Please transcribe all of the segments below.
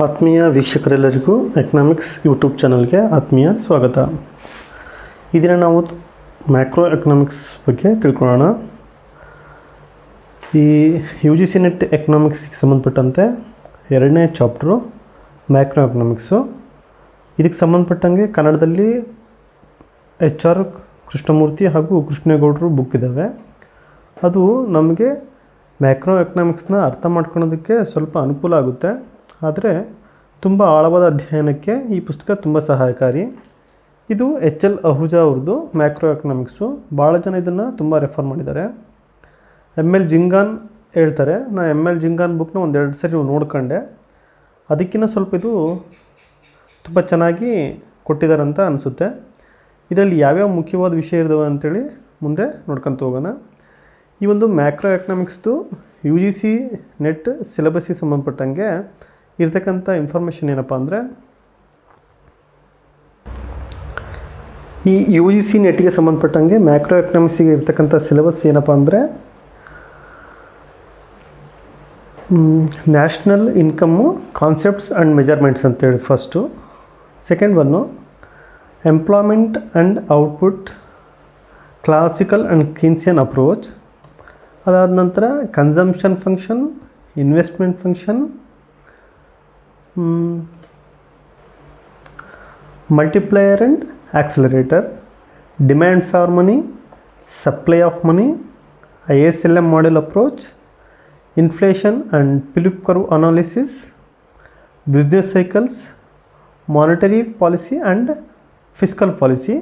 ಆತ್ಮೀಯ ವೀಕ್ಷಕರೆಲ್ಲರಿಗೂ economics YouTube ಚಾನಲ್ಗೆ ಆತ್ಮೀಯ ಸ್ವಾಗತ. ಈ ದಿನ ನಾವು ಮ್ಯಾಕ್ರೋ ಎಕನಾಮಿಕ್ಸ್ ಬಗ್ಗೆ ತಿಳ್ಕೊಳ್ಳೋಣ. ಈ UGC NET ಎಕನಾಮಿಕ್ಸ್ಗೆ ಸಂಬಂಧಪಟ್ಟಂತೆ ಎರಡನೇ ಚಾಪ್ಟ್ರು ಮ್ಯಾಕ್ರೋ ಎಕನಾಮಿಕ್ಸು. ಇದಕ್ಕೆ ಸಂಬಂಧಪಟ್ಟಂಗೆ ಕನ್ನಡದಲ್ಲಿ HR ಕೃಷ್ಣಮೂರ್ತಿ ಹಾಗೂ ಕೃಷ್ಣೇಗೌಡರು ಬುಕ್ ಇದ್ದಾವೆ. ಅದು ನಮಗೆ ಮ್ಯಾಕ್ರೋ ಎಕನಾಮಿಕ್ಸ್ನ ಅರ್ಥ ಮಾಡ್ಕೊಳ್ಳೋದಕ್ಕೆ ಸ್ವಲ್ಪ ಅನುಕೂಲ ಆಗುತ್ತೆ. ಆದರೆ ತುಂಬ ಆಳವಾದ ಅಧ್ಯಯನಕ್ಕೆ ಈ ಪುಸ್ತಕ ತುಂಬ ಸಹಾಯಕಾರಿ. ಇದು HL Ahuja ಅವ್ರದ್ದು ಮ್ಯಾಕ್ರೋ ಎಕನಾಮಿಕ್ಸು. ಭಾಳ ಜನ ಇದನ್ನು ತುಂಬ ರೆಫರ್ ಮಾಡಿದ್ದಾರೆ. ML ಜಿಂಗಾನ್ ಹೇಳ್ತಾರೆ. ನಾನು ML ಜಿಂಗಾನ್ ಬುಕ್ನ ಒಂದೆರಡು ಸರಿ ನೋಡ್ಕೊಂಡೆ. ಅದಕ್ಕಿಂತ ಸ್ವಲ್ಪ ಇದು ತುಂಬ ಚೆನ್ನಾಗಿ ಕೊಟ್ಟಿದ್ದಾರೆ ಅಂತ ಅನಿಸುತ್ತೆ. ಇದರಲ್ಲಿ ಯಾವ್ಯಾವ ಮುಖ್ಯವಾದ ವಿಷಯ ಇದ್ದಾವೆ ಅಂಥೇಳಿ ಮುಂದೆ ನೋಡ್ಕೊತ ಹೋಗೋಣ. ಈ ಒಂದು ಮ್ಯಾಕ್ರೋ ಎಕನಾಮಿಕ್ಸ್ದು UGC NET ಸಿಲೆಬಸ್ಸಿಗೆ ಸಂಬಂಧಪಟ್ಟಂಗೆ ಇರ್ತಕ್ಕಂಥ ಇನ್ಫಾರ್ಮೇಷನ್ ಏನಪ್ಪ ಅಂದರೆ, ಈ UGC NETಗೆ ಸಂಬಂಧಪಟ್ಟಂಗೆ ಮ್ಯಾಕ್ರೋ ಎಕನಾಮಿಕ್ಸಿಗೆ ಇರ್ತಕ್ಕಂಥ ಸಿಲೆಬಸ್ ಏನಪ್ಪ ಅಂದರೆ, national income concepts and measurements ಅಂತೇಳಿ first. Second one employment and output, classical and Keynesian approach. ಅದಾದ ನಂತರ consumption function, investment function, multiplier and accelerator, demand for money, supply of money, ISLM model approach, inflation and Philip curve analysis, business cycles, monetary policy and fiscal policy,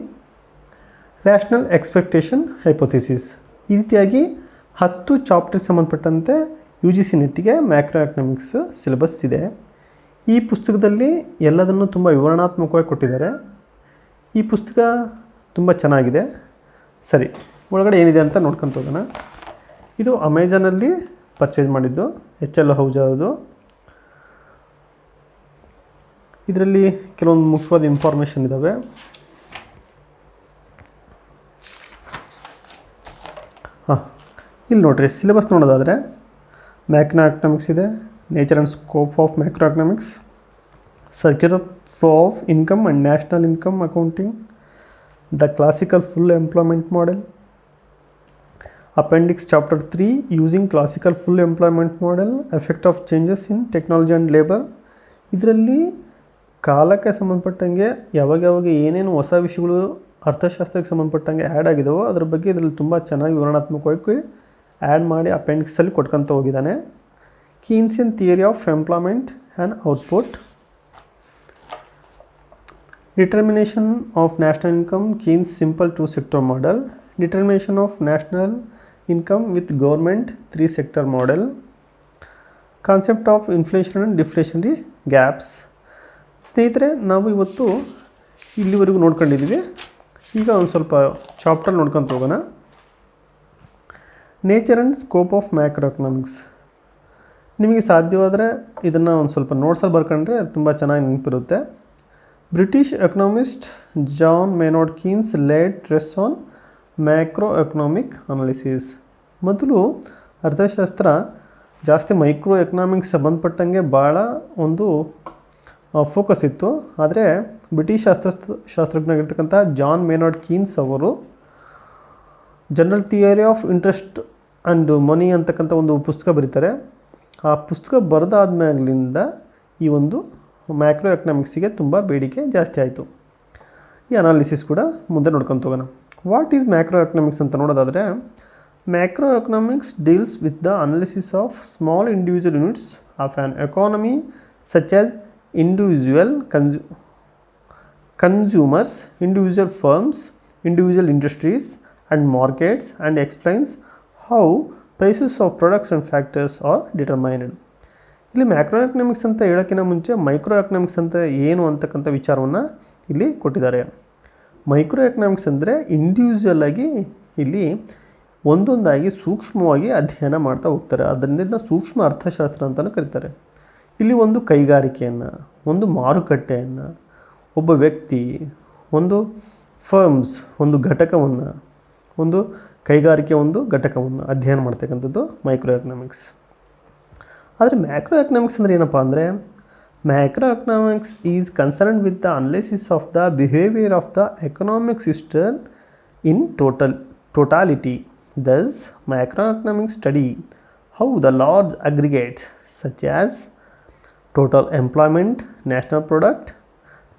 rational expectation hypothesis. ಈ ರೀತಿಯಾಗಿ 10 ಚಾಪ್ಟರ್ಗೆ ಸಂಬಂಧಪಟ್ಟಂತೆ UGC NETಗೆ macro economics syllabus ಇದೆ. ಈ ಪುಸ್ತಕದಲ್ಲಿ ಎಲ್ಲದನ್ನು ತುಂಬ ವಿವರಣಾತ್ಮಕವಾಗಿ ಕೊಟ್ಟಿದ್ದಾರೆ. ಈ ಪುಸ್ತಕ ತುಂಬ ಚೆನ್ನಾಗಿದೆ. ಸರಿ, ಒಳಗಡೆ ಏನಿದೆ ಅಂತ ನೋಡ್ಕೊಂತ ಹೋಗೋಣ. ಇದು ಅಮೆಜಾನಲ್ಲಿ ಪರ್ಚೇಸ್ ಮಾಡಿದ್ದು, HL Ahuja ಅದು. ಇದರಲ್ಲಿ ಕೆಲವೊಂದು ಮುಖ್ಯವಾದ ಇನ್ಫಾರ್ಮೇಷನ್ ಇದ್ದಾವೆ. ಇಲ್ಲಿ ನೋಡಿರಿ, ಸಿಲೆಬಸ್ ನೋಡೋದಾದರೆ ಮ್ಯಾಕ್ರೋ ಎಕನಾಮಿಕ್ಸ್ ಇದೆ, nature and scope of macro economics, circular flow of income and national income accounting, the classical full employment model, appendix chapter 3 using classical full employment model, effect of changes in technology and labour. ಇದರಲ್ಲಿ ಕಾಲಕ್ಕೆ ಸಂಬಂಧಪಟ್ಟಂಗೆ ಯಾವಾಗ ಏನೇನು ಹೊಸ ವಿಷಯಗಳು ಅರ್ಥಶಾಸ್ತ್ರಕ್ಕೆ ಸಂಬಂಧಪಟ್ಟಂಗೆ add ಆಗಿದಾವೋ ಅದ್ರ ಬಗ್ಗೆ ಇದರಲ್ಲಿ ತುಂಬ ಚೆನ್ನಾಗಿ ವಿವರಣಾತ್ಮಕವಾಗಿ ಆ್ಯಡ್ ಮಾಡಿ ಅಪೆಂಡಿಕ್ಸಲ್ಲಿ ಕೊಟ್ಕೊತ ಹೋಗಿದ್ದಾನೆ. Keynesian theory of employment and output, determination of national income, Keynes simple 2 sector model, determination of national income with government 3 sector model, concept of inflation and deflationary gaps. ಸ್ನೇಹಿತರೆ, ನಾವು ಇವತ್ತು ಇಲ್ಲಿವರೆಗೂ ನೋಡ್ಕೊಂಡಿದ್ದೀವಿ. ಈಗ ಒಂದು ಸ್ವಲ್ಪ ಚಾಪ್ಟರ್ ನೋಡ್ಕೊತ ಹೋಗೋಣ. Nature and scope of macro economics. ನಿಮಗೆ ಸಾಧ್ಯವಾದರೆ ಇದನ್ನು ಒಂದು ಸ್ವಲ್ಪ ನೋಟ್ಸಲ್ಲಿ ಬರ್ಕೊಂಡ್ರೆ ತುಂಬ ಚೆನ್ನಾಗಿ ನೆನಪಿರುತ್ತೆ. British economist John Maynard Keynes laid stress on macro economic analysis. ಮೊದಲು ಅರ್ಥಶಾಸ್ತ್ರ ಜಾಸ್ತಿ ಮೈಕ್ರೋ ಎಕನಾಮಿಕ್ಸ್ ಸಂಬಂಧಪಟ್ಟಂಗೆ ಭಾಳ ಒಂದು ಫೋಕಸ್ ಇತ್ತು. ಆದರೆ ಬ್ರಿಟಿಷ್ ಶಾಸ್ತ್ರಜ್ಞರಾಗಿರ್ತಕ್ಕಂಥ ಜಾನ್ ಮೇನಾರ್ಡ್ ಕೀನ್ಸ್ ಅವರು general theory of interest and ಮನಿ ಅಂತಕ್ಕಂಥ ಒಂದು ಪುಸ್ತಕ ಬರೀತಾರೆ. ಆ ಪುಸ್ತಕ ಬರೆದಾದ್ಮೇಲಿಂದ ಈ ಒಂದು ಮ್ಯಾಕ್ರೋ ಎಕನಾಮಿಕ್ಸಿಗೆ ತುಂಬ ಬೇಡಿಕೆ ಜಾಸ್ತಿ ಆಯಿತು. ಈ ಅನಾಲಿಸಿಸ್ ಕೂಡ ಮುಂದೆ ನೋಡ್ಕೊತ ಹೋಗೋಣ. ವಾಟ್ ಈಸ್ ಮ್ಯಾಕ್ರೋ ಎಕನಾಮಿಕ್ಸ್ ಅಂತ ನೋಡೋದಾದರೆ, macro economics deals with the analysis of small individual units of an economy such as individual consumers, individual firms, individual industries and markets, and explains how prices of products and factors are determined. ಇಲ್ಲಿ macro economics ಅಂತ ಹೇಳೋಕ್ಕಿಂತ ಮುಂಚೆ micro economics ಅಂತ ಏನು ಅಂತಕ್ಕಂಥ ವಿಚಾರವನ್ನು ಇಲ್ಲಿ ಕೊಟ್ಟಿದ್ದಾರೆ. Micro economics ಅಂದರೆ ಇಂಡಿವಿಜುವಲ್ ಆಗಿ ಇಲ್ಲಿ ಒಂದೊಂದಾಗಿ ಸೂಕ್ಷ್ಮವಾಗಿ ಅಧ್ಯಯನ ಮಾಡ್ತಾ ಹೋಗ್ತಾರೆ. ಅದರಿಂದ ಸೂಕ್ಷ್ಮ ಅರ್ಥಶಾಸ್ತ್ರ ಅಂತಲೂ ಕರೀತಾರೆ. ಇಲ್ಲಿ ಒಂದು ಕೈಗಾರಿಕೆಯನ್ನು, ಒಂದು ಮಾರುಕಟ್ಟೆಯನ್ನು, ಒಬ್ಬ ವ್ಯಕ್ತಿ, ಒಂದು ಫರ್ಮ್ಸ್ ಒಂದು ಘಟಕವನ್ನು, ಒಂದು ಕೈಗಾರಿಕೆ ಒಂದು ಘಟಕವನ್ನು ಅಧ್ಯಯನ ಮಾಡ್ತಕ್ಕಂಥದ್ದು ಮೈಕ್ರೋ ಎಕನಾಮಿಕ್ಸ್. ಆದರೆ ಮ್ಯಾಕ್ರೋ ಎಕನಾಮಿಕ್ಸ್ ಅಂದರೆ ಏನಪ್ಪ ಅಂದರೆ, Macroeconomics is concerned with the analysis of the behavior of the economic system in totality. Thus, macroeconomics study how the large aggregates such as total employment, national product,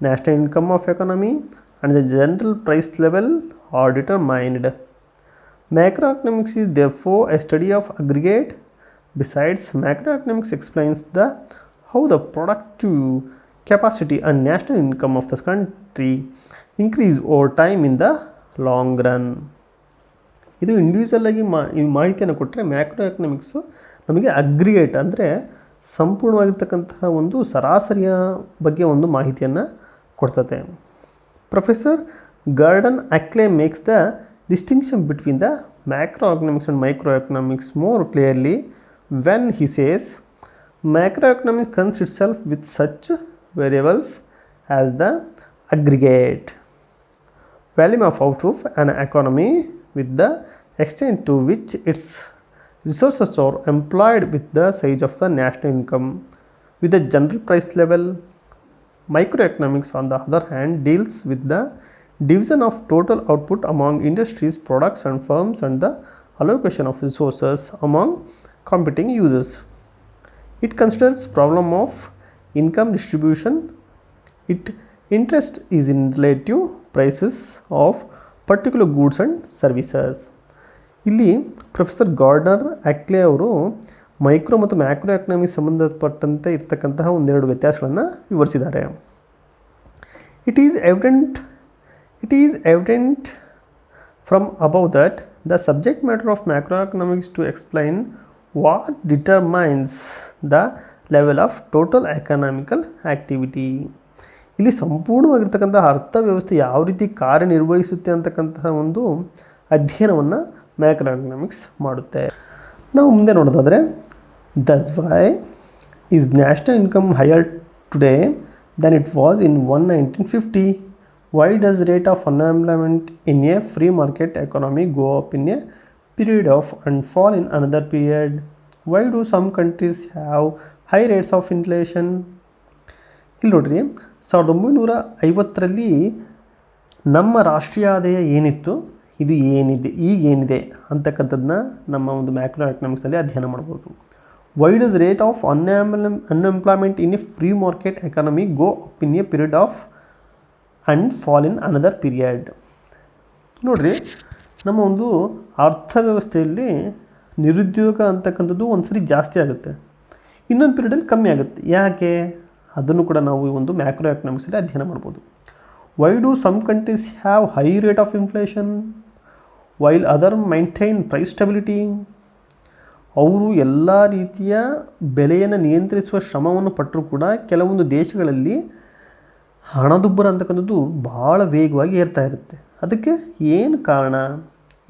national income of economy, and the general price level are determined. Macroeconomics is therefore a study of aggregate. Besides, macroeconomics explains how the productive capacity and national income of the country increase over time in the long run. ಇದು individual ಆಗಿ ಈ ಮಾಹಿತಿಯನ್ನು ಕೊಟ್ಟರೆ macro economics ನಮಗೆ aggregate ಅಂದರೆ ಸಂಪೂರ್ಣವಾಗಿರ್ತಕ್ಕಂತಹ ಒಂದು ಸರಾಸರಿಯ ಬಗ್ಗೆ ಒಂದು ಮಾಹಿತಿಯನ್ನು ಕೊಡ್ತದೆ. Professor Gordon Ackley makes the distinction between the macroeconomics and microeconomics more clearly when he says macroeconomics concerns itself with such variables as the aggregate volume of output an economy with the extent to which its resources are employed with the size of the national income with the general price level. Microeconomics on the other hand deals with the division of total output among industries, products and firms and the allocation of resources among competing users. It considers problem of income distribution. Its interest is in relative prices of particular goods and services. ಇಲ್ಲಿ professor gardener ಅಕ್ಲೆ ಅವರು micro ಮತ್ತು macro economics ಸಂಬಂಧಪಟ್ಟಂತೆ ಇರ್ತಕ್ಕಂತಹ ಒಂದೆರಡು ವ್ಯತ್ಯಾಸಗಳನ್ನು ವಿವರಿಸಿದ್ದಾರೆ. It is evident from above that the subject matter of macroeconomics to explain what determines the level of total economical activity. ಇಲ್ಲಿ ಸಂಪೂರ್ಣವಾಗಿರ್ತಕ್ಕಂಥ ಅರ್ಥವ್ಯವಸ್ಥೆ ಯಾವ ರೀತಿ ಕಾರ್ಯನಿರ್ವಹಿಸುತ್ತೆ ಅಂತಕ್ಕಂತಹ ಒಂದು ಅಧ್ಯಯನವನ್ನು ಮ್ಯಾಕ್ರೋ ಎಕನಾಮಿಕ್ಸ್ ಮಾಡುತ್ತೆ. ನಾವು ಮುಂದೆ ನೋಡೋದಾದರೆ that's why is national income higher today than it was in 1950. Why does rate of unemployment in a free market economy go up in a period of and fall in another period? Why do some countries have high rates of inflation? ಇಲ್ಲಿ ನೋಡ್ರಿ 1950ರಲ್ಲಿ ನಮ್ಮ ರಾಷ್ಟ್ರೀಯ ಆದಾಯ ಏನಿತ್ತು, ಇದು ಏನಿದೆ ಈಗೇನಿದೆ ಅಂತಕ್ಕಂಥದ್ದನ್ನ ನಮ್ಮ ಒಂದು ಮ್ಯಾಕ್ರೋ ಎಕನಾಮಿಕ್ಸಲ್ಲಿ ಅಧ್ಯಯನ ಮಾಡ್ಬೋದು. Why does rate of unemployment in a free market economy go up in a period of and fall in another period? ನೋಡ್ರಿ, ನಮ್ಮ ಒಂದು ಅರ್ಥವ್ಯವಸ್ಥೆಯಲ್ಲಿ ನಿರುದ್ಯೋಗ ಅಂತಕ್ಕಂಥದ್ದು ಒಂದು ಸರಿ ಜಾಸ್ತಿ ಆಗುತ್ತೆ, ಇನ್ನೊಂದು ಪೀರಿಯಡಲ್ಲಿ ಕಮ್ಮಿ ಆಗುತ್ತೆ. ಯಾಕೆ? ಅದನ್ನು ಕೂಡ ನಾವು ಈ ಒಂದು ಮ್ಯಾಕ್ರೋ ಎಕನಾಮಿಕ್ಸಲ್ಲಿ ಅಧ್ಯಯನ ಮಾಡ್ಬೋದು. Why do some countries have high rate of inflation while other maintain price stability? ಅವರು ಎಲ್ಲ ರೀತಿಯ ಬೆಲೆಯನ್ನು ನಿಯಂತ್ರಿಸುವ ಶ್ರಮವನ್ನು ಪಟ್ಟರೂ ಕೂಡ ಕೆಲವೊಂದು ದೇಶಗಳಲ್ಲಿ ಹಣದುಬ್ಬರ ಅಂತಕ್ಕಂಥದ್ದು ಭಾಳ ವೇಗವಾಗಿ ಏರ್ತಾ ಇರುತ್ತೆ. ಅದಕ್ಕೆ ಏನು ಕಾರಣ?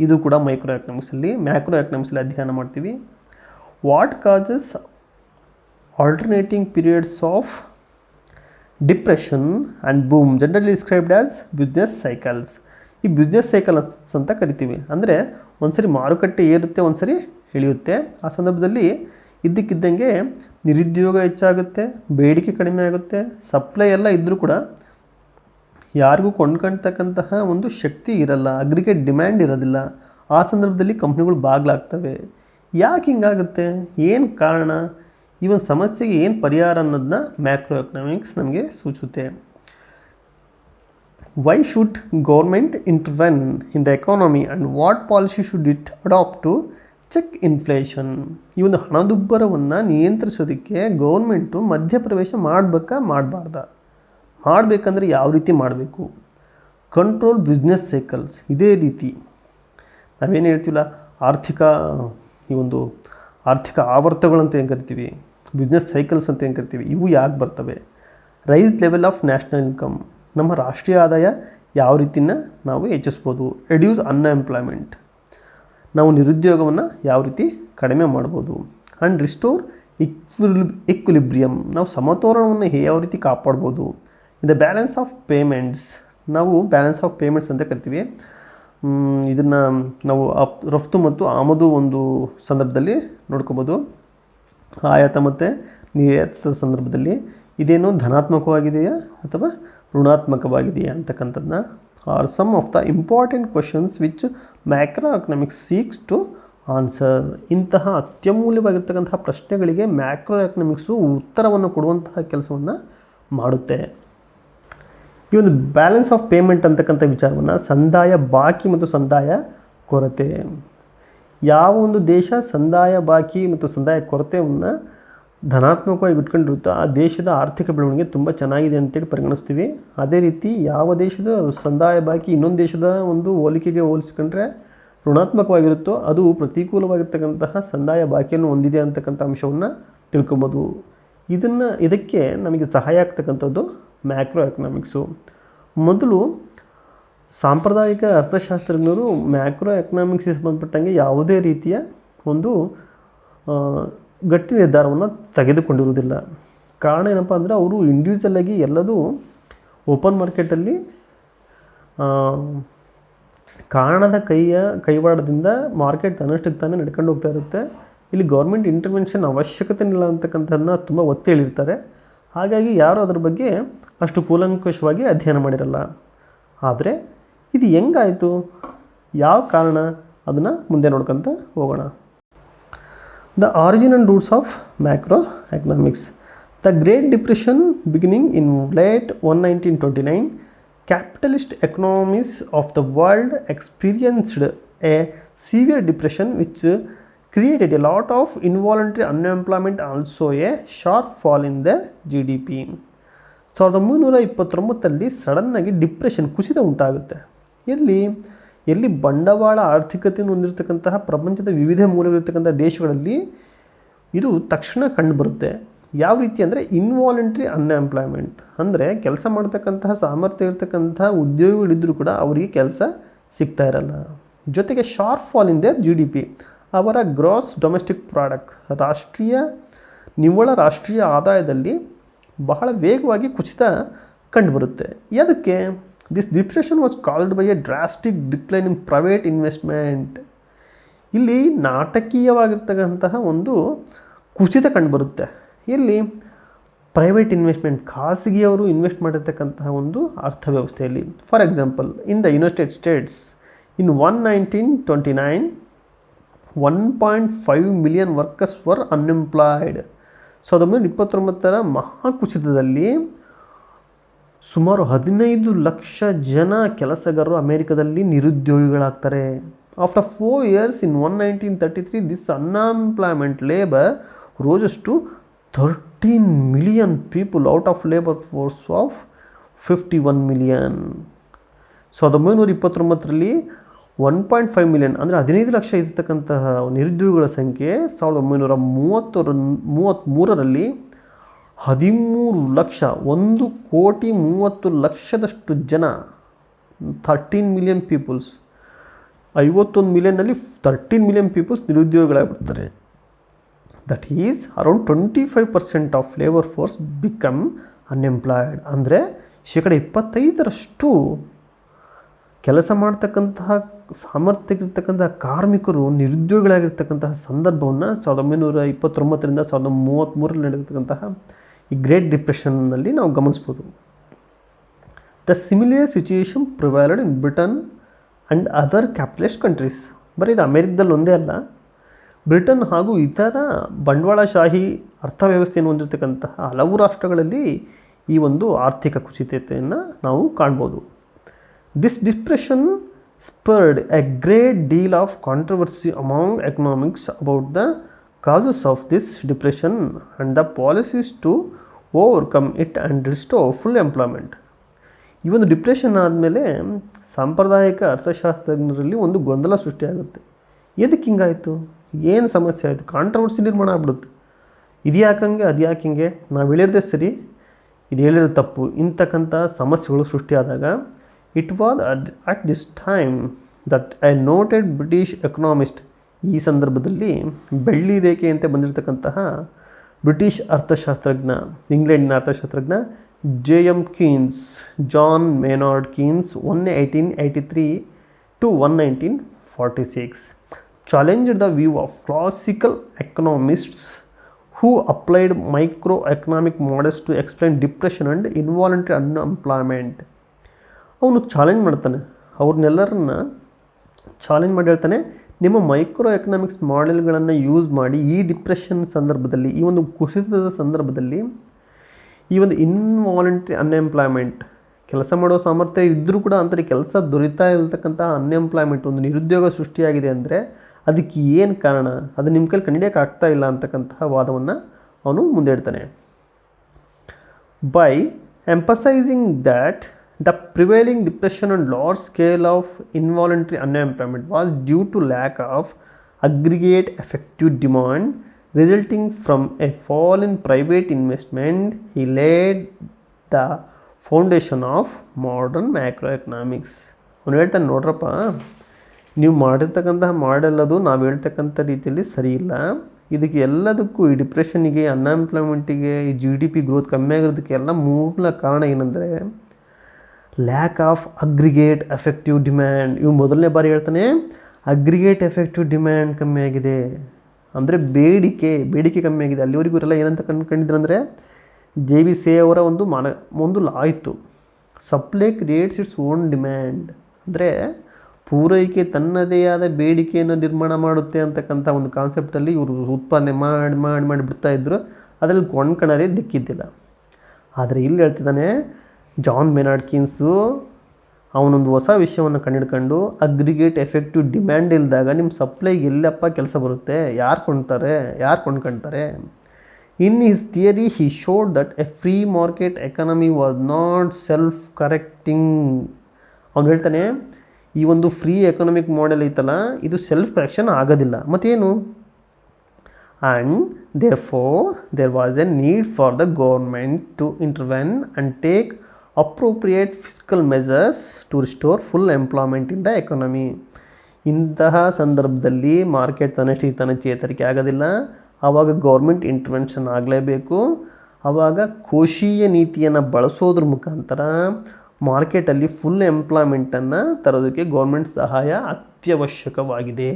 ಇದು ಕೂಡ ಮ್ಯಾಕ್ರೋ ಎಕನಾಮಿಕ್ಸಲ್ಲಿ ಅಧ್ಯಯನ ಮಾಡ್ತೀವಿ. What causes alternating periods of depression and boom generally described as business cycles. ಈ ಬಿಸ್ನೆಸ್ ಸೈಕಲ್ಸ್ ಅಂತ ಕರಿತೀವಿ. ಅಂದರೆ ಒಂದ್ಸರಿ ಮಾರುಕಟ್ಟೆ ಏರುತ್ತೆ, ಒಂದ್ಸರಿ ಇಳಿಯುತ್ತೆ. ಆ ಸಂದರ್ಭದಲ್ಲಿ ಇದ್ದಕ್ಕಿದ್ದಂಗೆ ನಿರುದ್ಯೋಗ ಹೆಚ್ಚಾಗುತ್ತೆ, ಬೇಡಿಕೆ ಕಡಿಮೆ ಆಗುತ್ತೆ, ಸಪ್ಲೈ ಎಲ್ಲ ಇದ್ದರೂ ಕೂಡ ಯಾರಿಗೂ ಕೊಂಡ್ಕೊಳ್ತಕ್ಕಂತಹ ಒಂದು ಶಕ್ತಿ ಇರಲ್ಲ, ಅಗ್ರಿಗೇಟ್ ಡಿಮ್ಯಾಂಡ್ ಇರೋದಿಲ್ಲ. ಆ ಸಂದರ್ಭದಲ್ಲಿ ಕಂಪ್ನಿಗಳು ಬಾಗ್ಲಾಗ್ತವೆ. ಯಾಕೆ ಹಿಂಗಾಗುತ್ತೆ? ಏನು ಕಾರಣ? ಈ ಒಂದು ಸಮಸ್ಯೆಗೆ ಏನು ಪರಿಹಾರ ಅನ್ನೋದನ್ನ ಮ್ಯಾಕ್ರೋ ಎಕನಾಮಿಕ್ಸ್ ನಮಗೆ ಸೂಚಿಸುತ್ತೆ. Why should government intervene in the economy and what policy should it adopt to check inflation? ಈ ಒಂದು ಹಣದುಬ್ಬರವನ್ನು ನಿಯಂತ್ರಿಸೋದಕ್ಕೆ ಗೌರ್ಮೆಂಟು ಮಧ್ಯಪ್ರವೇಶ ಮಾಡಬಾರ್ದ? ಮಾಡಬೇಕಂದ್ರೆ ಯಾವ ರೀತಿ ಮಾಡಬೇಕು? Control business cycles. ಇದೇ ರೀತಿ ನಾವೇನು ಹೇಳ್ತೀವಲ್ಲ, ಆರ್ಥಿಕ ಆವರ್ತಗಳು ಅಂತ ಏನು ಕರಿತೀವಿ, ಬಿಸ್ನೆಸ್ ಸೈಕಲ್ಸ್ ಅಂತ ಏನು ಕರಿತೀವಿ, ಇವು ಯಾಕೆ ಬರ್ತವೆ? Rise level of national income, ನಮ್ಮ ರಾಷ್ಟ್ರೀಯ ಆದಾಯ ಯಾವ ರೀತಿನ ನಾವು ಹೆಚ್ಚಿಸ್ಬೋದು? ರೆಡ್ಯೂಸ್ ಅನ್ಎಂಪ್ಲಾಯ್ಮೆಂಟ್, ನಾವು ನಿರುದ್ಯೋಗವನ್ನು ಯಾವ ರೀತಿ ಕಡಿಮೆ ಮಾಡ್ಬೋದು? ಆ್ಯಂಡ್ ರಿಸ್ಟೋರ್ ಇಕ್ವಿಲಿಬ್ರಿಯಮ್, ನಾವು ಸಮತೋಲನವನ್ನು ಯಾವ ರೀತಿ ಕಾಪಾಡ್ಬೋದು? ದ ಬ್ಯಾಲೆನ್ಸ್ ಆಫ್ ಪೇಮೆಂಟ್ಸ್, ನಾವು ಬ್ಯಾಲೆನ್ಸ್ ಆಫ್ ಪೇಮೆಂಟ್ಸ್ ಅಂತ ಕರಿತೀವಿ. ಇದನ್ನು ನಾವು ರಫ್ತು ಮತ್ತು ಆಮದು ಒಂದು ಸಂದರ್ಭದಲ್ಲಿ ನೋಡ್ಕೋಬೋದು, ಆಯಾತ ಮತ್ತು ನಿರ್ಯಾತದ ಸಂದರ್ಭದಲ್ಲಿ. ಇದೇನು ಧನಾತ್ಮಕವಾಗಿದೆಯಾ ಅಥವಾ ಋಣಾತ್ಮಕವಾಗಿದೆಯಾ ಅಂತಕ್ಕಂಥದ್ದನ್ನ are some of the important questions which macroeconomics seeks to answer. ಇಂತಹ ಅತ್ಯಮೂಲ್ಯವಾಗಿರ್ತಕ್ಕಂತಹ ಪ್ರಶ್ನೆಗಳಿಗೆ ಮ್ಯಾಕ್ರೋ ಎಕನಾಮಿಕ್ಸು ಉತ್ತರವನ್ನು ಕೊಡುವಂತಹ ಕೆಲಸವನ್ನು ಮಾಡುತ್ತೆ. ಈ ಒಂದು ಬ್ಯಾಲೆನ್ಸ್ ಆಫ್ ಪೇಮೆಂಟ್ ಅಂತಕ್ಕಂಥ ವಿಚಾರವನ್ನು ಸಂದಾಯ ಬಾಕಿ ಮತ್ತು ಸಂದಾಯ ಕೊರತೆ, ಯಾವ ಒಂದು ದೇಶ ಸಂದಾಯ ಬಾಕಿ ಮತ್ತು ಸಂದಾಯ ಕೊರತೆಯನ್ನು ಧನಾತ್ಮಕವಾಗಿ ಇಟ್ಕೊಂಡಿರುತ್ತೋ ಆ ದೇಶದ ಆರ್ಥಿಕ ಬೆಳವಣಿಗೆ ತುಂಬ ಚೆನ್ನಾಗಿದೆ ಅಂತೇಳಿ ಪರಿಗಣಿಸ್ತೀವಿ. ಅದೇ ರೀತಿ ಯಾವ ದೇಶದ ಸಂದಾಯ ಬಾಕಿ ಇನ್ನೊಂದು ದೇಶದ ಒಂದು ಹೋಲಿಕೆಗೆ ಹೋಲಿಸ್ಕೊಂಡ್ರೆ ಋಣಾತ್ಮಕವಾಗಿರುತ್ತೋ ಅದು ಪ್ರತಿಕೂಲವಾಗಿರ್ತಕ್ಕಂತಹ ಸಂದಾಯ ಬಾಕಿಯನ್ನು ಹೊಂದಿದೆ ಅಂತಕ್ಕಂಥ ಅಂಶವನ್ನು ತಿಳ್ಕೊಬೋದು. ಇದಕ್ಕೆ ನಮಗೆ ಸಹಾಯ ಆಗ್ತಕ್ಕಂಥದ್ದು ಮ್ಯಾಕ್ರೋ ಎಕನಾಮಿಕ್ಸು. ಮೊದಲು ಸಾಂಪ್ರದಾಯಿಕ ಅರ್ಥಶಾಸ್ತ್ರಜ್ಞರು ಮ್ಯಾಕ್ರೋ ಎಕನಾಮಿಕ್ಸ್ಗೆ ಸಂಬಂಧಪಟ್ಟಂಗೆ ಯಾವುದೇ ರೀತಿಯ ಒಂದು ಗಟ್ಟಿ ನಿರ್ಧಾರವನ್ನು ತೆಗೆದುಕೊಂಡಿರುವುದಿಲ್ಲ. ಕಾರಣ ಏನಪ್ಪ ಅಂದರೆ ಅವರು ಇಂಡಿವಿಜುವಲಾಗಿ ಎಲ್ಲದೂ ಓಪನ್ ಮಾರ್ಕೆಟಲ್ಲಿ ಕಾರಣದ ಕೈವಾಡದಿಂದ ಮಾರ್ಕೆಟ್ ತನ್ನಷ್ಟಕ್ಕೆ ತಾನೇ ನಡ್ಕೊಂಡು ಹೋಗ್ತಾ ಇರುತ್ತೆ. ಇಲ್ಲಿ ಗೌರ್ಮೆಂಟ್ ಇಂಟರ್ವೆನ್ಷನ್ ಅವಶ್ಯಕತೆ ಇಲ್ಲ ಅಂತಕ್ಕಂಥದ್ದನ್ನ ತುಂಬ ಒತ್ತಿ ಹೇಳಿರ್ತಾರೆ. ಹಾಗಾಗಿ ಯಾರು ಅದ್ರ ಬಗ್ಗೆ ಅಷ್ಟು ಕೂಲಂಕಷವಾಗಿ ಅಧ್ಯಯನ ಮಾಡಿರಲ್ಲ. ಆದರೆ ಇದು ಹೆಂಗಾಯಿತು, ಯಾವ ಕಾರಣ, ಅದನ್ನು ಮುಂದೆ ನೋಡ್ಕೊತ ಹೋಗೋಣ. The origin and roots of macro economics. The great depression beginning in late 1929, capitalist economies of the world experienced a severe depression which created a lot of involuntary unemployment, also a sharp fall in the GDP. 1929 ಸಡನ್ನಾಗಿ depression, ಕುಸಿತ ಉಂಟಾಗುತ್ತೆ. ಎಲ್ಲಿ ಬಂಡವಾಳ ಆರ್ಥಿಕತೆಯನ್ನು ಹೊಂದಿರತಕ್ಕಂತಹ ಪ್ರಪಂಚದ ವಿವಿಧ ಮೂಲಗಳಿರ್ತಕ್ಕಂಥ ದೇಶಗಳಲ್ಲಿ ಇದು ತಕ್ಷಣ ಕಂಡುಬರುತ್ತೆ. ಯಾವ ರೀತಿ ಅಂದರೆ ಇನ್ವಾಲಂಟ್ರಿ ಅನ್ಎಂಪ್ಲಾಯ್ಮೆಂಟ್, ಅಂದರೆ ಕೆಲಸ ಮಾಡ್ತಕ್ಕಂತಹ ಸಾಮರ್ಥ್ಯ ಇರತಕ್ಕಂತಹ ಉದ್ಯೋಗಿಗಳಿದ್ದರೂ ಕೂಡ ಅವರಿಗೆ ಕೆಲಸ ಸಿಗ್ತಾ ಇರಲ್ಲ. ಜೊತೆಗೆ sharp fall in their GDP, ಅವರ ಗ್ರಾಸ್ ಡೊಮೆಸ್ಟಿಕ್ ಪ್ರಾಡಕ್ಟ್, ನಿವ್ವಳ ರಾಷ್ಟ್ರೀಯ ಆದಾಯದಲ್ಲಿ ಬಹಳ ವೇಗವಾಗಿ ಕುಸಿತ ಕಂಡುಬರುತ್ತೆ. ಯಾವುದಕ್ಕೆ? This depression was called by A drastic decline in private investment. ಇಲ್ಲಿ ನಾಟಕೀಯವಾಗಿರ್ತಕ್ಕಂತಹ ಒಂದು ಕುಸಿತ ಕಂಡುಬರುತ್ತೆ. ಇಲ್ಲಿ ಪ್ರೈವೇಟ್ ಇನ್ವೆಸ್ಟ್ಮೆಂಟ್, ಖಾಸಗಿಯವರು ಇನ್ವೆಸ್ಟ್ ಮಾಡಿರ್ತಕ್ಕಂತಹ ಒಂದು ಅರ್ಥವ್ಯವಸ್ಥೆಯಲ್ಲಿ. For example, in the United States in 1929 1.5 million workers were unemployed. 1929 ಮಹಾಕುಸಿತದಲ್ಲಿ ಸುಮಾರು 15 ಲಕ್ಷ ಜನ ಕೆಲಸಗಾರರು ಅಮೆರಿಕದಲ್ಲಿ ನಿರುದ್ಯೋಗಿಗಳಾಗ್ತಾರೆ. After 4 years in 1933 this unemployment labour rises to 13 million people out of labor force of 51 million. 1929 1.5 million ಅಂದರೆ 15 ಲಕ್ಷ ಇರ್ತಕ್ಕಂತಹ ನಿರುದ್ಯೋಗಿಗಳ ಸಂಖ್ಯೆ 1933 13 ಲಕ್ಷ, 1,30,00,000 ಜನ, 13 million ಪೀಪಲ್ಸ್, 51 ಮಿಲಿಯನ್ನಲ್ಲಿ 13 million ಪೀಪಲ್ಸ್ ನಿರುದ್ಯೋಗಿಗಳಾಗ್ಬಿಡ್ತಾರೆ. That is around 25% of labour force become unemployed. ಅಂದರೆ 25% ಕೆಲಸ ಮಾಡ್ತಕ್ಕಂತಹ ಸಾಮರ್ಥ್ಯವಿರ್ತಕ್ಕಂತಹ ಕಾರ್ಮಿಕರು ನಿರುದ್ಯೋಗಿಗಳಾಗಿರ್ತಕ್ಕಂತಹ ಸಂದರ್ಭವನ್ನು 1929 1933 ನಡೆದಿರ್ತಕ್ಕಂತಹ ಈ ಗ್ರೇಟ್ ಡಿಪ್ರೆಷನ್ನಲ್ಲಿ ನಾವು ಗಮನಿಸ್ಬೋದು. The similar situation prevailed in Britain and other capitalist countries. ಬರೀ ಇದು ಅಮೆರಿಕದಲ್ಲಿ ಒಂದೇ ಅಲ್ಲ, ಬ್ರಿಟನ್ ಹಾಗೂ ಇತರ ಬಂಡವಾಳಶಾಹಿ ಅರ್ಥವ್ಯವಸ್ಥೆಯನ್ನು ಹೊಂದಿರತಕ್ಕಂತಹ ಹಲವು ರಾಷ್ಟ್ರಗಳಲ್ಲಿ ಈ ಒಂದು ಆರ್ಥಿಕ ಕುಸಿತತೆಯನ್ನು ನಾವು ಕಾಣ್ಬೋದು. This depression spurred a great deal of controversy among economics about the causes of this depression and the policies to overcome it and restore full employment. ಈ ಒಂದು ಡಿಪ್ರೆಷನ್ ಆದಮೇಲೆ ಸಾಂಪ್ರದಾಯಿಕ ಅರ್ಥಶಾಸ್ತ್ರಜ್ಞರಲ್ಲಿ ಒಂದು ಗೊಂದಲ ಸೃಷ್ಟಿಯಾಗುತ್ತೆ. ಎದಕ್ಕೆ ಹಿಂಗಾಯಿತು, ಏನು ಸಮಸ್ಯೆ ಆಯಿತು, ಕಾಂಟ್ರವರ್ಸಿ ನಿರ್ಮಾಣ ಆಗ್ಬಿಡುತ್ತೆ. ಇದು ಯಾಕಂಗೆ, ಅದು ಯಾಕೆ ಹಿಂಗೆ, ನಾವು ಹೇಳಿರದೆ ಸರಿ, ಇದು ಹೇಳಿರೋ ತಪ್ಪು, ಇಂತಕ್ಕಂಥ ಸಮಸ್ಯೆಗಳು ಸೃಷ್ಟಿಯಾದಾಗ it was at this time that I noted British economist, ಈ ಸಂದರ್ಭದಲ್ಲಿ ಬೆಳ್ಳಿ ರೇಖೆಯಂತೆ ಬಂದಿರತಕ್ಕಂತಹ ಬ್ರಿಟಿಷ್ ಅರ್ಥಶಾಸ್ತ್ರಜ್ಞ, ಇಂಗ್ಲೆಂಡಿನ ಅರ್ಥಶಾಸ್ತ್ರಜ್ಞ JM Keynes, John Maynard Keynes 1883 to 1946 challenged the view of classical economists who applied microeconomic models to explain depression and involuntary unemployment. ಅವನು challenge ಮಾಡ್ತಾನೆ, ಅವ್ರನ್ನೆಲ್ಲರನ್ನ ಚಾಲೆಂಜ್ ಮಾಡಿ ಹೇಳ್ತಾನೆ, ನಿಮ್ಮ ಮೈಕ್ರೋ ಎಕನಾಮಿಕ್ಸ್ ಮಾಡೆಲ್ಗಳನ್ನು ಯೂಸ್ ಮಾಡಿ ಈ ಡಿಪ್ರೆಷನ್ ಸಂದರ್ಭದಲ್ಲಿ, ಈ ಒಂದು ಕುಸಿತದ ಸಂದರ್ಭದಲ್ಲಿ, ಈ ಒಂದು ಇನ್ವಾಲಂಟ್ರಿ ಅನ್ಎಂಪ್ಲಾಯ್ಮೆಂಟ್, ಕೆಲಸ ಮಾಡೋ ಸಾಮರ್ಥ್ಯ ಇದ್ದರೂ ಕೂಡ ಅಂತಾರೆ ಕೆಲಸ ದೊರೀತಾ ಇರತಕ್ಕಂಥ ಅನ್ಎಂಪ್ಲಾಯ್ಮೆಂಟ್, ಒಂದು ನಿರುದ್ಯೋಗ ಸೃಷ್ಟಿಯಾಗಿದೆ ಅಂದರೆ ಅದಕ್ಕೆ ಏನು ಕಾರಣ, ಅದು ನಿಮ್ಮ ಕೈಲಿ ಕಂಡಿಡಿಯೋಕೆ ಆಗ್ತಾ ಇಲ್ಲ ಅಂತಕ್ಕಂತಹ ವಾದವನ್ನು ಅವನು ಮುಂದೆ ಇಡ್ತಾನೆ. By emphasising that the prevailing depression and large scale of involuntary unemployment was due to lack of aggregate effective demand resulting from a fall in private investment, he laid the foundation of modern macroeconomics. ಅವನು ಹೇಳ್ತಾನೆ, ನೋಡ್ರಪ್ಪ, ನೀವು ಮಾಡಿರ್ತಕ್ಕಂತಹ model ಅದು ನಾವು ಹೇಳ್ತಕ್ಕಂಥ ರೀತಿಯಲ್ಲಿ ಸರಿ ಇಲ್ಲ, ಇದಕ್ಕೆ ಎಲ್ಲದಕ್ಕೂ ಈ ಡಿಪ್ರೆಷನ್ನಿಗೆ, ಅನ್ಎಂಪ್ಲಾಯ್ಮೆಂಟಿಗೆ, ಈ GDP ಗ್ರೋತ್ ಕಮ್ಮಿ ಆಗಿರೋದಕ್ಕೆ ಎಲ್ಲ ಮೂಲ ಕಾರಣ ಏನಂದರೆ lack of aggregate effective demand. ಇವು ಮೊದಲನೇ ಬಾರಿ ಹೇಳ್ತಾನೆ ಅಗ್ರಿಗೇಟ್ ಎಫೆಕ್ಟಿವ್ ಡಿಮ್ಯಾಂಡ್ ಕಮ್ಮಿ ಆಗಿದೆ ಅಂದರೆ ಬೇಡಿಕೆ ಕಮ್ಮಿ ಆಗಿದೆ. ಅಲ್ಲಿವರೆಗೂ ಇವರೆಲ್ಲ ಏನಂತ ಕಂಡಿದ್ರು ಅಂದರೆ JBC ಅವರ ಒಂದು ಲಾ ಇತ್ತು, supply creates its own demand, ಅಂದರೆ ಪೂರೈಕೆ ತನ್ನದೇ ಆದ ಬೇಡಿಕೆಯನ್ನು ನಿರ್ಮಾಣ ಮಾಡುತ್ತೆ ಅಂತಕ್ಕಂಥ ಒಂದು ಕಾನ್ಸೆಪ್ಟಲ್ಲಿ ಇವರು ಉತ್ಪಾದನೆ ಮಾಡಿ ಬಿಡ್ತಾಯಿದ್ರು. ಅದರಲ್ಲಿ ಕೊಂಡ್ಕೊಳ್ಳೋದೇ ದಿಕ್ಕಿದ್ದಿಲ್ಲ. ಆದರೆ ಇಲ್ಲಿ ಹೇಳ್ತಿದ್ದಾನೆ ಜಾನ್ ಮೇನಾರ್ಡ್ ಕೀನ್ಸು ಅವನೊಂದು ಹೊಸ ವಿಷಯವನ್ನು ಕಂಡುಹಿಡ್ಕೊಂಡು ಅಗ್ರಿಗೇಟ್ ಎಫೆಕ್ಟಿವ್ ಡಿಮ್ಯಾಂಡ್ ಇಲ್ದಾಗ ನಿಮ್ಮ ಸಪ್ಲೈಗೆ ಎಲ್ಲಪ್ಪ ಕೆಲಸ ಬರುತ್ತೆ, ಯಾರು ಕೊಂಡ್ಕೊಳ್ತಾರೆ. In his theory he showed that a free market economy was not self correcting. ಅವನು ಹೇಳ್ತಾನೆ ಈ ಒಂದು ಫ್ರೀ ಎಕನಾಮಿಕ್ ಮಾಡೆಲ್ ಐತಲ್ಲ ಇದು ಸೆಲ್ಫ್ ಕರೆಕ್ಷನ್ ಆಗೋದಿಲ್ಲ. ಮತ್ತೇನು? and therefore there was a need for the government to intervene and take appropriate fiscal measures to restore full employment in the economy. ಇಂತಹ ಸಂದರ್ಭದಲ್ಲಿ ಮಾರ್ಕೆಟ್ ತನ್ನ ಚೇತರಿಕೆ ಆಗೋದಿಲ್ಲ, ಆವಾಗ ಗೌರ್ಮೆಂಟ್ ಇಂಟರ್ವೆನ್ಷನ್ ಆಗಲೇಬೇಕು. ಆವಾಗ ಕೋಶೀಯ ನೀತಿಯನ್ನು ಬಳಸೋದ್ರ ಮುಖಾಂತರ ಮಾರ್ಕೆಟಲ್ಲಿ ಫುಲ್ ಎಂಪ್ಲಾಯ್ಮೆಂಟನ್ನು ತರೋದಕ್ಕೆ ಗೌರ್ಮೆಂಟ್ ಸಹಾಯ ಅತ್ಯವಶ್ಯಕವಾಗಿದೆ.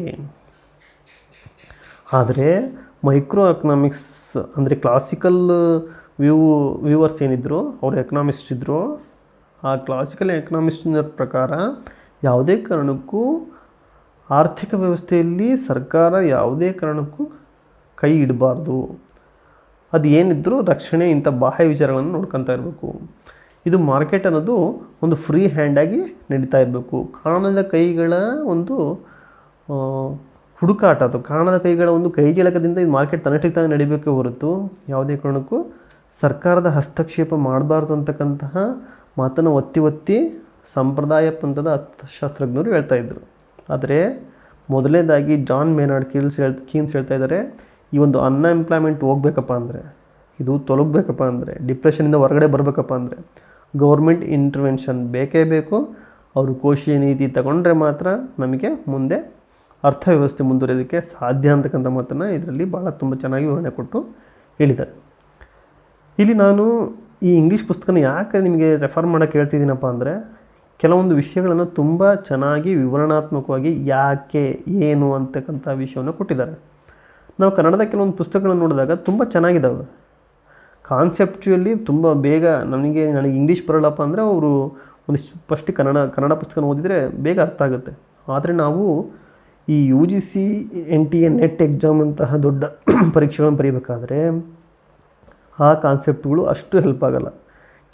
ಆದರೆ ಮೈಕ್ರೋ ಎಕನಾಮಿಕ್ಸ್ ಅಂದರೆ ಕ್ಲಾಸಿಕಲ್ ವ್ಯೂವರ್ಸ್ ಏನಿದ್ರು, ಅವರು ಎಕನಾಮಿಸ್ಟ್ ಇದ್ದರು, ಆ ಕ್ಲಾಸಿಕಲ್ ಎಕನಾಮಿಸ್ಟ್ನ ಪ್ರಕಾರ ಯಾವುದೇ ಕಾರಣಕ್ಕೂ ಆರ್ಥಿಕ ವ್ಯವಸ್ಥೆಯಲ್ಲಿ ಸರ್ಕಾರ ಯಾವುದೇ ಕಾರಣಕ್ಕೂ ಕೈ ಇಡಬಾರ್ದು. ಅದು ಏನಿದ್ರೂ ರಕ್ಷಣೆ, ಇಂಥ ಬಾಹ್ಯ ವಿಚಾರಗಳನ್ನು ನೋಡ್ಕೊತಾ ಇರಬೇಕು. ಇದು ಮಾರ್ಕೆಟ್ ಅನ್ನೋದು ಒಂದು ಫ್ರೀ ಹ್ಯಾಂಡಾಗಿ ನಡೀತಾ ಇರಬೇಕು. ಕಾಣದ ಕೈಗಳ ಒಂದು ಹುಡುಕಾಟ ಅಥವಾ ಕಾಣದ ಕೈಗಳ ಒಂದು ಕೈಗೆಳಕದಿಂದ ಇದು ಮಾರ್ಕೆಟ್ ತನ್ನಷ್ಟಕ್ಕೆ ನಡಿಬೇಕೇ ಹೊರತು ಯಾವುದೇ ಕಾರಣಕ್ಕೂ ಸರ್ಕಾರದ ಹಸ್ತಕ್ಷೇಪ ಮಾಡಬಾರ್ದು ಅಂತಕ್ಕಂತಹ ಮಾತನ್ನು ಒತ್ತಿ ಸಂಪ್ರದಾಯ ಪಂಥದ ಅರ್ಥಶಾಸ್ತ್ರಜ್ಞರು ಹೇಳ್ತಾಯಿದ್ರು. ಆದರೆ ಮೊದಲನೇದಾಗಿ ಜಾನ್ ಮೇನಾರ್ಡ್ ಕೀನ್ಸ್ ಹೇಳ್ತಾ ಇದ್ದಾರೆ, ಈ ಒಂದು ಅನ್ಎಂಪ್ಲಾಯ್ಮೆಂಟ್ ಹೋಗ್ಬೇಕಪ್ಪ ಅಂದರೆ, ಇದು ತೊಲಗಬೇಕಪ್ಪ ಅಂದರೆ, ಡಿಪ್ರೆಷನಿಂದ ಹೊರಗಡೆ ಬರಬೇಕಪ್ಪ ಅಂದರೆ ಗೌರ್ಮೆಂಟ್ ಇಂಟರ್ವೆನ್ಷನ್ ಬೇಕೇ ಬೇಕು. ಅವರು ಕೋಶೀಯ ನೀತಿ ತಗೊಂಡ್ರೆ ಮಾತ್ರ ನಮಗೆ ಮುಂದೆ ಅರ್ಥವ್ಯವಸ್ಥೆ ಮುಂದುವರಿಯೋದಕ್ಕೆ ಸಾಧ್ಯ ಅಂತಕ್ಕಂಥ ಮಾತನ್ನು ಇದರಲ್ಲಿ ಭಾಳ ತುಂಬ ಚೆನ್ನಾಗಿ ವಿವರಣೆ ಕೊಟ್ಟು ಹೇಳಿದ್ದಾರೆ. ಇಲ್ಲಿ ನಾನು ಈ ಇಂಗ್ಲೀಷ್ ಪುಸ್ತಕನ ಯಾಕೆ ನಿಮಗೆ ರೆಫರ್ ಮಾಡೋಕ್ಕೆ ಹೇಳ್ತಿದ್ದೀನಪ್ಪ ಅಂದರೆ, ಕೆಲವೊಂದು ವಿಷಯಗಳನ್ನು ತುಂಬ ಚೆನ್ನಾಗಿ ವಿವರಣಾತ್ಮಕವಾಗಿ ಯಾಕೆ ಏನು ಅಂತಕ್ಕಂಥ ವಿಷಯವನ್ನು ಕೊಟ್ಟಿದ್ದಾರೆ. ನಾವು ಕನ್ನಡದ ಕೆಲವೊಂದು ಪುಸ್ತಕಗಳನ್ನು ನೋಡಿದಾಗ ತುಂಬ ಚೆನ್ನಾಗಿದ್ದಾವೆ, ಕಾನ್ಸೆಪ್ಚುಯಲ್ಲಿ ತುಂಬ ಬೇಗ ನನಗೆ ಇಂಗ್ಲೀಷ್ ಬರಲ್ಲಪ್ಪ ಅಂದರೆ ಅವರು ಒಂದು ಫಸ್ಟ್ ಕನ್ನಡ ಪುಸ್ತಕ ಓದಿದರೆ ಬೇಗ ಅರ್ಥ ಆಗುತ್ತೆ. ಆದರೆ ನಾವು ಈ UGC NTA ನೆಟ್ ಎಕ್ಸಾಮ್ ಅಂತಹ ದೊಡ್ಡ ಪರೀಕ್ಷೆಗಳನ್ನು ಬರೀಬೇಕಾದ್ರೆ ಆ ಕಾನ್ಸೆಪ್ಟ್ಗಳು ಅಷ್ಟು ಹೆಲ್ಪ್ ಆಗೋಲ್ಲ.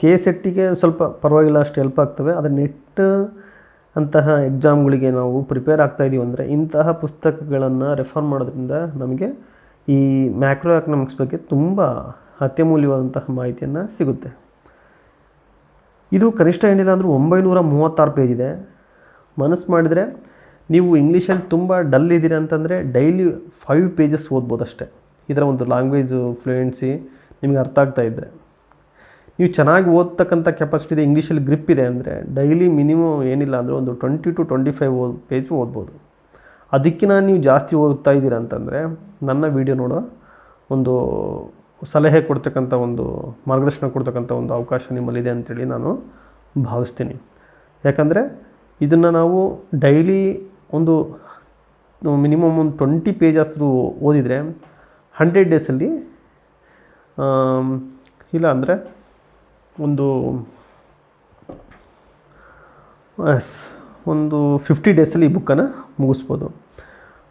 KSETಗೆ ಸ್ವಲ್ಪ ಪರವಾಗಿಲ್ಲ, ಅಷ್ಟು ಹೆಲ್ಪ್ ಆಗ್ತವೆ. ಆದರೆ ನೆಟ್ ಅಂತಹ ಎಕ್ಸಾಮ್ಗಳಿಗೆ ನಾವು ಪ್ರಿಪೇರ್ ಆಗ್ತಾಯಿದ್ದೀವಿ ಅಂದರೆ ಇಂತಹ ಪುಸ್ತಕಗಳನ್ನು ರೆಫರ್ ಮಾಡೋದ್ರಿಂದ ನಮಗೆ ಈ ಮ್ಯಾಕ್ರೋ ಎಕನಾಮಿಕ್ಸ್ ಬಗ್ಗೆ ತುಂಬ ಅತ್ಯಮೂಲ್ಯವಾದಂತಹ ಮಾಹಿತಿಯನ್ನು ಸಿಗುತ್ತೆ. ಇದು ಕನಿಷ್ಠ ಏನಿಲ್ಲ ಅಂದರೂ 936 ಪೇಜ್ ಇದೆ. ಮನಸ್ಸು ಮಾಡಿದರೆ ನೀವು ಇಂಗ್ಲೀಷಲ್ಲಿ ತುಂಬ ಡಲ್ ಇದ್ದೀರಿ ಅಂತಂದರೆ ಡೈಲಿ 5 ಪೇಜಸ್ ಓದ್ಬೋದು ಅಷ್ಟೇ. ಇದರ ಒಂದು ಲ್ಯಾಂಗ್ವೇಜು ಫ್ಲೂಯೆನ್ಸಿ ನಿಮಗೆ ಅರ್ಥ ಆಗ್ತಾ ಇದ್ದರೆ, ನೀವು ಚೆನ್ನಾಗಿ ಓದ್ತಕ್ಕಂಥ ಕೆಪಾಸಿಟಿ ಇದೆ, ಇಂಗ್ಲೀಷಲ್ಲಿ ಗ್ರಿಪ್ ಇದೆ ಅಂದರೆ ಡೈಲಿ ಮಿನಿಮಮ್ ಏನಿಲ್ಲ ಅಂದರೆ ಒಂದು 20 to 25 ಪೇಜ್ ಓದ್ಬೋದು. ಅದಕ್ಕಿಂತ ನೀವು ಜಾಸ್ತಿ ಓದ್ತಾ ಇದ್ದೀರಾ ಅಂತಂದರೆ ನನ್ನ ವಿಡಿಯೋ ನೋಡೋ ಒಂದು ಸಲಹೆ ಕೊಡ್ತಕ್ಕಂಥ ಒಂದು ಮಾರ್ಗದರ್ಶನ ಕೊಡ್ತಕ್ಕಂಥ ಒಂದು ಅವಕಾಶ ನಿಮ್ಮಲ್ಲಿದೆ ಅಂತೇಳಿ ನಾನು ಭಾವಿಸ್ತೀನಿ. ಯಾಕಂದರೆ ಇದನ್ನು ನಾವು ಡೈಲಿ ಒಂದು ಮಿನಿಮಮ್ ಒಂದು 20 ಪೇಜಸ್ರು ಓದಿದರೆ 100 ಡೇಸಲ್ಲಿ ಇಲ್ಲ ಅಂದರೆ ಒಂದು 50 ಡೇಸಲ್ಲಿ ಈ ಬುಕ್ಕನ್ನು ಮುಗಿಸ್ಬೋದು.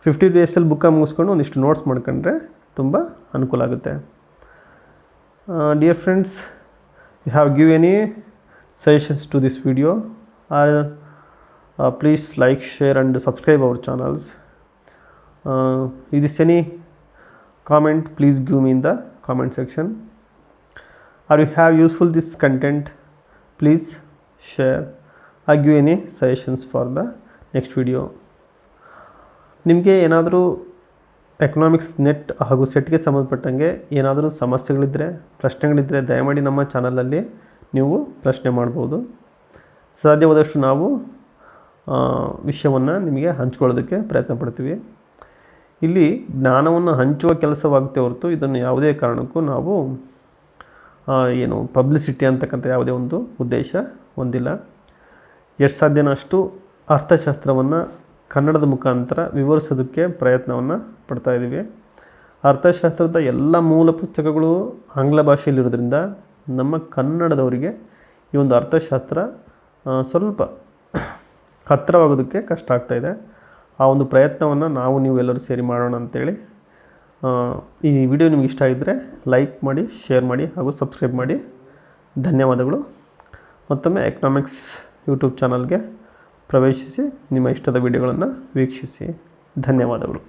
50 ಡೇಸಲ್ಲಿ ಬುಕ್ಕನ್ನು ಮುಗಿಸ್ಕೊಂಡು ಒಂದಿಷ್ಟು ನೋಟ್ಸ್ ಮಾಡ್ಕೊಂಡ್ರೆ ತುಂಬ ಅನುಕೂಲ ಆಗುತ್ತೆ. Dear friends, you have give any suggestions to this video, or please like, share and subscribe our channels. If there is any comment, please give me in the comment section. Or you have useful this content, please share or give any suggestions for the next video. ನಿಮಗೆ ಏನಾದರೂ economics net ಹಾಗೂ ಸೆಟ್ಗೆ ಸಂಬಂಧಪಟ್ಟಂಗೆ ಏನಾದರೂ ಸಮಸ್ಯೆಗಳಿದ್ದರೆ, ಪ್ರಶ್ನೆಗಳಿದ್ದರೆ ದಯಮಾಡಿ ನಮ್ಮ ಚಾನಲಲ್ಲಿ ನೀವು ಪ್ರಶ್ನೆ ಮಾಡ್ಬೋದು. ಸಾಧ್ಯವಾದಷ್ಟು ನಾವು ವಿಷಯವನ್ನು ನಿಮಗೆ ಹಂಚ್ಕೊಳ್ಳೋದಕ್ಕೆ ಪ್ರಯತ್ನ ಪಡ್ತೀವಿ. ಇಲ್ಲಿ ಜ್ಞಾನವನ್ನು ಹಂಚುವ ಕೆಲಸವಾಗುತ್ತೆ ಹೊರತು ಇದನ್ನು ಯಾವುದೇ ಕಾರಣಕ್ಕೂ ನಾವು ಪಬ್ಲಿಸಿಟಿ ಅಂತಕ್ಕಂಥ ಯಾವುದೇ ಒಂದು ಉದ್ದೇಶ ಹೊಂದಿಲ್ಲ. ಎಷ್ಟು ಸಾಧ್ಯನೋ ಅಷ್ಟು ಅರ್ಥಶಾಸ್ತ್ರವನ್ನು ಕನ್ನಡದ ಮುಖಾಂತರ ವಿವರಿಸೋದಕ್ಕೆ ಪ್ರಯತ್ನವನ್ನು ಪಡ್ತಾಯಿದ್ದೀವಿ. ಅರ್ಥಶಾಸ್ತ್ರದ ಎಲ್ಲ ಮೂಲ ಪುಸ್ತಕಗಳು ಆಂಗ್ಲ ಭಾಷೆಯಲ್ಲಿರೋದ್ರಿಂದ ನಮ್ಮ ಕನ್ನಡದವರಿಗೆ ಈ ಒಂದು ಅರ್ಥಶಾಸ್ತ್ರ ಸ್ವಲ್ಪ ಹತ್ತಿರವಾಗೋದಕ್ಕೆ ಕಷ್ಟ ಆಗ್ತಾಯಿದೆ. ಆ ಒಂದು ಪ್ರಯತ್ನವನ್ನು ನೀವು ಎಲ್ಲರೂ ಸೇರಿ ಮಾಡೋಣ ಅಂತೇಳಿ. ಈ ವಿಡಿಯೋ ನಿಮ್ಗೆ ಇಷ್ಟ ಆಗಿದ್ದರೆ ಲೈಕ್ ಮಾಡಿ, ಶೇರ್ ಮಾಡಿ ಹಾಗೂ ಸಬ್ಸ್ಕ್ರೈಬ್ ಮಾಡಿ. ಧನ್ಯವಾದಗಳು. ಮತ್ತೊಮ್ಮೆ ಎಕನಾಮಿಕ್ಸ್ ಯೂಟ್ಯೂಬ್ ಚಾನಲ್ಗೆ ಪ್ರವೇಶಿಸಿ ನಿಮ್ಮ ಇಷ್ಟದ ವಿಡಿಯೋಗಳನ್ನು ವೀಕ್ಷಿಸಿ. ಧನ್ಯವಾದಗಳು.